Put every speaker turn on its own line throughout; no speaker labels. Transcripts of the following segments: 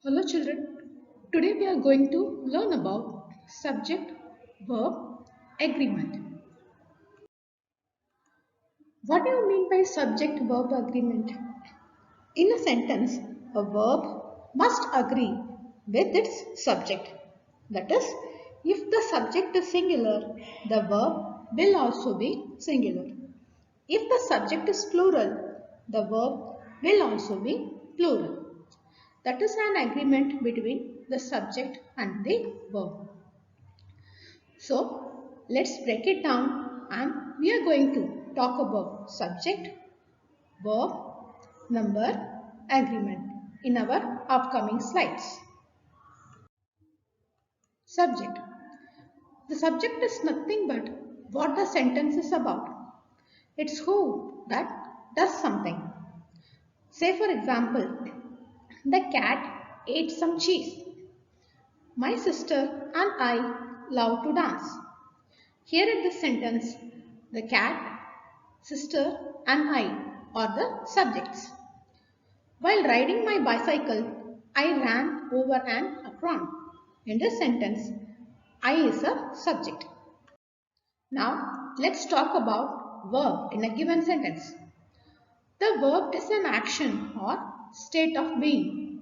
Hello children, today we are going to learn about subject verb agreement. What do you mean by subject verb agreement? In a sentence, a verb must agree with its subject. That is, if the subject is singular, the verb will also be singular. If the subject is plural, the verb will also be plural. That is an agreement between the subject and the verb. So, let's break it down and we are going to talk about subject, verb, number, agreement in our upcoming slides. Subject. The subject is nothing but what the sentence is about. It's who that does something. Say for example, the cat ate some cheese. My sister and I love to dance. Here in this sentence, the cat, sister and I are the subjects. While riding my bicycle, I ran over an apron. In this sentence, I is a subject. Now, let's talk about verb in a given sentence. The verb is an action or state of being.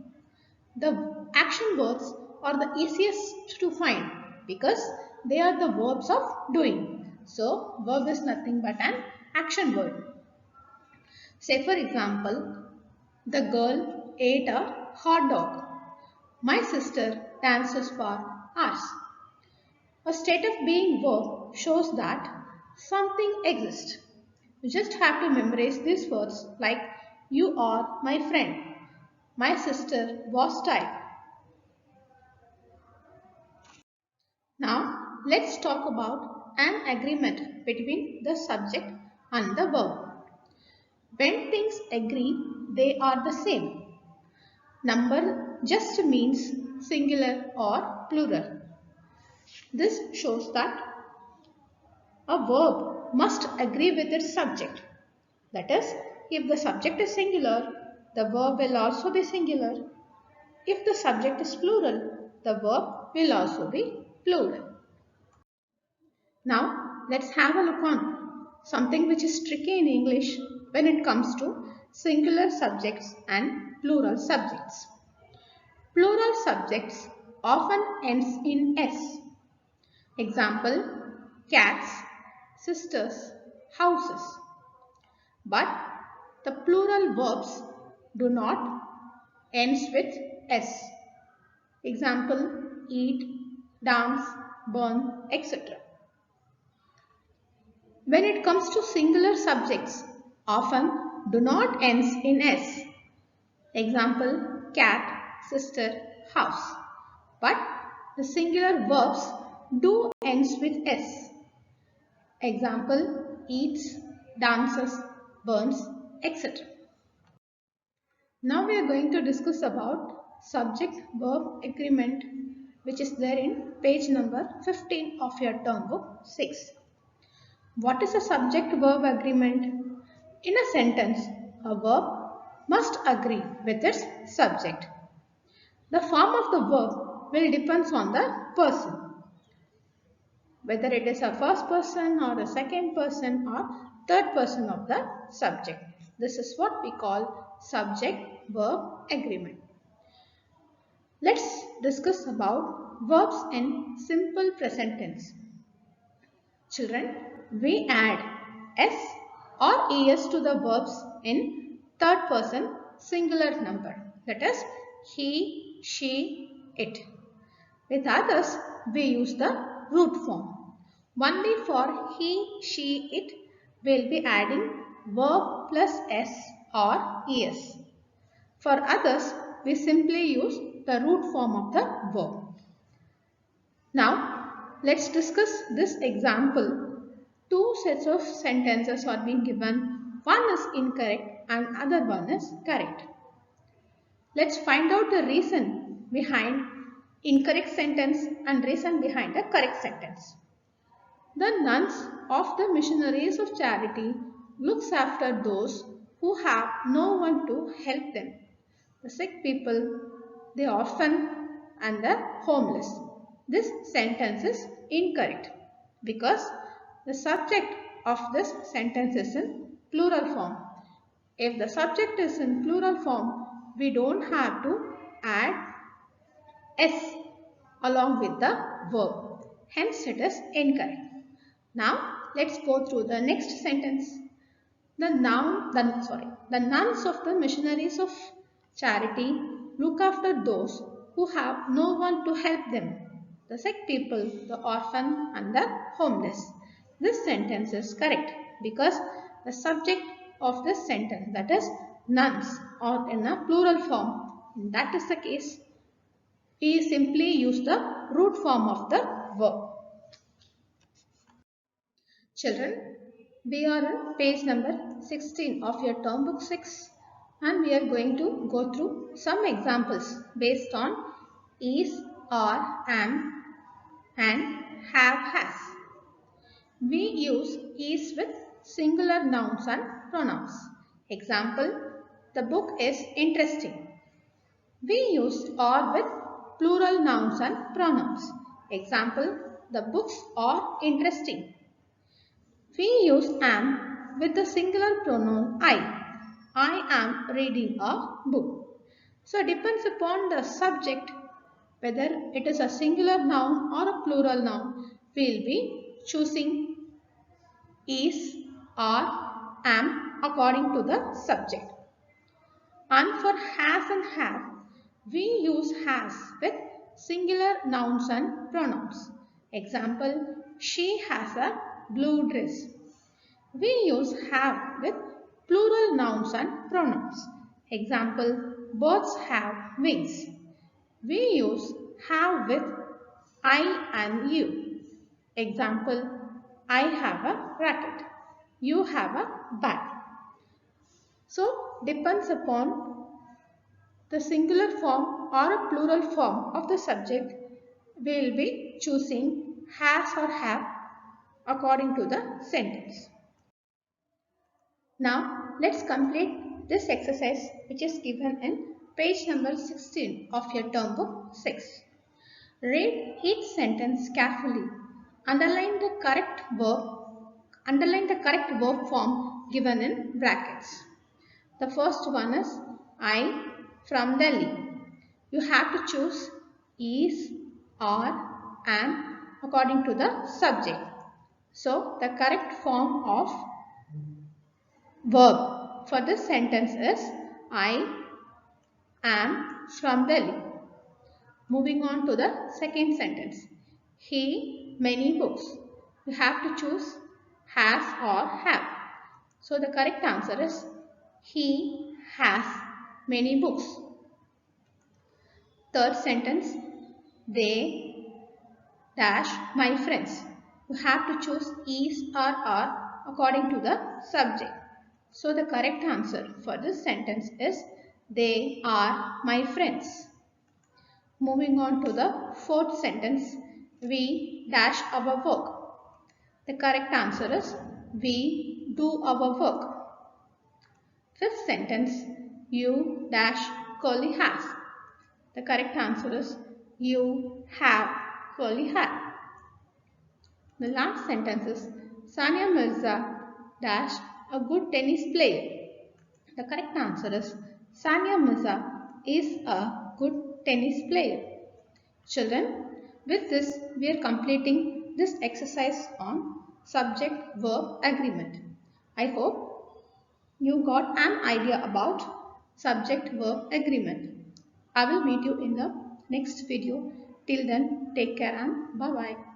The action words are the easiest to find because they are the verbs of doing. So, verb is nothing but an action word. Say for example, the girl ate a hot dog. My sister dances for hours. A state of being verb shows that something exists. You just have to memorize these words like you are my friend. My sister was tired. Now, let's talk about an agreement between the subject and the verb. When things agree, they are the same. Number just means singular or plural. This shows that a verb must agree with its subject. That is, if the subject is singular, the verb will also be singular. If the subject is plural, the verb will also be plural. Now, let's have a look on something which is tricky in English when it comes to singular subjects and plural subjects. Plural subjects often ends in s. Example, cats, sisters, houses. But the plural verbs do not ends with s. Example, eat, dance, burn, etc. When it comes to singular subjects, often do not ends in s. Example, cat, sister, house. But the singular verbs do ends with s. Example, eats, dances, burns, etc. Now we are going to discuss about subject-verb agreement, which is there in page number 15 of your term book 6. What is a subject-verb agreement? In a sentence, a verb must agree with its subject. The form of the verb will depend on the person, whether it is a first person or a second person or third person of the subject. This is what we call subject-verb agreement. Let's discuss about verbs in simple present tense. Children, we add s or es to the verbs in third person singular number. That is, he, she, it. With others, we use the root form. Only for he, she, it, we'll be adding verb plus s or es. For others, we simply use the root form of the verb. Now, let's discuss this example. Two sets of sentences are being given. One is incorrect and other one is correct. Let's find out the reason behind incorrect sentence and reason behind the correct sentence. The nuns of the missionaries of charity looks after those who have no one to help them. The sick people the orphan and the homeless. This sentence is incorrect because the subject of this sentence is in plural form. If the subject is in plural form, we don't have to add s along with the verb. Hence, it is incorrect. Now, let's go through the next sentence. The nuns of the missionaries of charity look after those who have no one to help them. The sick people, the orphan and the homeless. This sentence is correct because the subject of this sentence, that is nuns, or in a plural form. If that is the case, we simply use the root form of the verb. Children, we are on page number 16 of your term book 6 and we are going to go through some examples based on is, are, am and have, has. We use is with singular nouns and pronouns. Example, the book is interesting. We use are with plural nouns and pronouns. Example, the books are interesting. We use am with the singular pronoun I. I am reading a book. So it depends upon the subject whether it is a singular noun or a plural noun. We will be choosing is, are, am according to the subject. And for has and have, we use has with singular nouns and pronouns. Example, she has a blue dress. We use have with plural nouns and pronouns. Example, birds have wings. We use have with I and you. Example, I have a racket. You have a bat. So, depends upon the singular form or a plural form of the subject, we will be choosing has or have according to the sentence. Now, let's complete this exercise which is given in page number 16 of your term book 6. Read each sentence carefully. Underline the correct verb form given in brackets. The first one is I from Delhi. You have to choose is, are, am according to the subject. So, the correct form of verb for this sentence is I am from Delhi. Moving on to the second sentence. He many books. You have to choose has or have. So, the correct answer is he has many books. Third sentence, they dash my friends. You have to choose is or are according to the subject. So the correct answer for this sentence is they are my friends. Moving on to the fourth sentence, we dash our work. The correct answer is we do our work. Fifth sentence, you dash curly has. The correct answer is you have curly hair. The last sentence is Sania Mirza dash a good tennis player. The correct answer is Sania Mirza is a good tennis player. Children, with this we are completing this exercise on subject-verb agreement. I hope you got an idea about subject-verb agreement. I will meet you in the next video. Till then, take care and bye-bye.